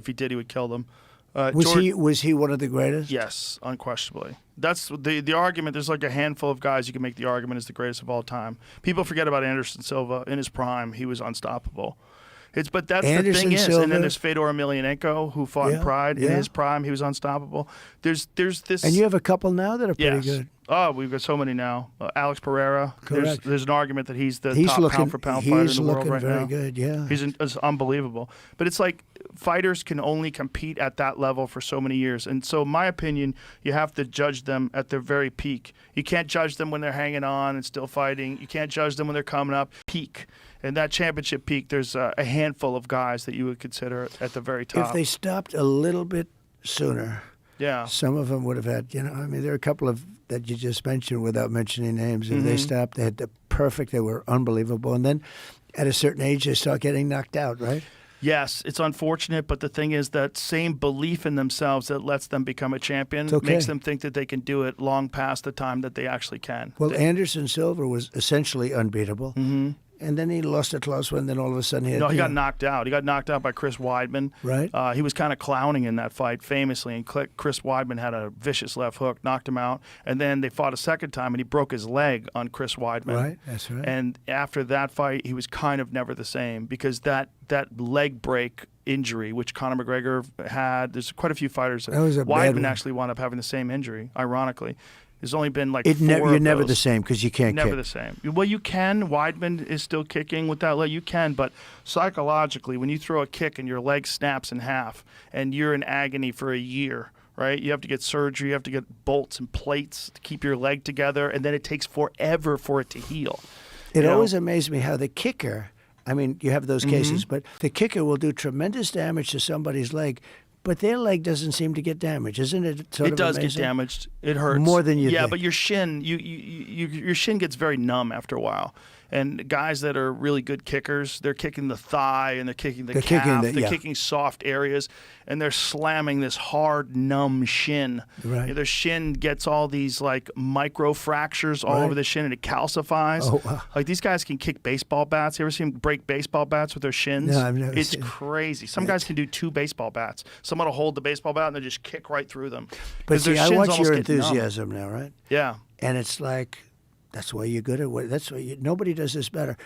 If he did, he would kill them. Was he one of the greatest? Yes, unquestionably. That's the argument. There's like a handful of guys you can make the argument is the greatest of all time. People forget about Anderson Silva. In his prime, he was unstoppable. But that's the thing is, and then there's Fedor Emelianenko, who fought in Pride. In his prime, he was unstoppable. There's this, and you have a couple now that are pretty good. Oh, we've got so many now. Alex Pereira. Correct. There's an argument that he's the top pound-for-pound fighter in the world right now. He's looking very good. Yeah, it's unbelievable. But it's like fighters can only compete at that level for so many years, and so in my opinion, you have to judge them at their very peak. You can't judge them when they're hanging on and still fighting. You can't judge them when they're coming up. Peak. And that championship peak, there's a handful of guys that you would consider at the very top. If they stopped a little bit sooner, some of them would have had, I mean, there are a couple of that you just mentioned without mentioning names. If they stopped, they had the perfect, they were unbelievable. And then at a certain age, they start getting knocked out, right? Yes, it's unfortunate, but the thing is that same belief in themselves that lets them become a champion makes them think that they can do it long past the time that they actually can. Well, Anderson Silva was essentially unbeatable. Mm-hmm. And then he lost a close one. Then all of a sudden he got knocked out. He got knocked out by Chris Weidman. Right. He was kind of clowning in that fight famously, and Chris Weidman had a vicious left hook, knocked him out. And then they fought a second time, and he broke his leg on Chris Weidman. Right, that's right. And after that fight, he was kind of never the same because that leg break injury, which Conor McGregor had, there's quite a few fighters. Weidman actually wound up having the same injury, ironically. There's only been like you're never the same because you can't never kick. the same. Well, you can. Weidman is still kicking with that leg. You can, but psychologically, when you throw a kick and your leg snaps in half and you're in agony for a year, right? You have to get surgery. You have to get bolts and plates to keep your leg together, and then it takes forever for it to heal. It always amazed me how the kicker, I mean, you have those cases, but the kicker will do tremendous damage to somebody's leg, but their leg doesn't seem to get damaged, isn't it? It does get damaged. It hurts more than you think. Yeah, but your shin, your shin gets very numb after a while. And guys that are really good kickers, they're kicking the thigh and they're kicking the calf. They're kicking soft areas, and they're slamming this hard, numb shin. Right. Their shin gets all these like micro fractures all over the shin, and it calcifies. Oh, wow. Like these guys can kick baseball bats. You ever see them break baseball bats with their shins? No, I've never It's seen crazy. Some guys can do 2 baseball bats. Someone will hold the baseball bat and they just kick right through them. But see, I watch your enthusiasm now, right? Yeah. And it's like, that's why you're good at what. That's why nobody does this better.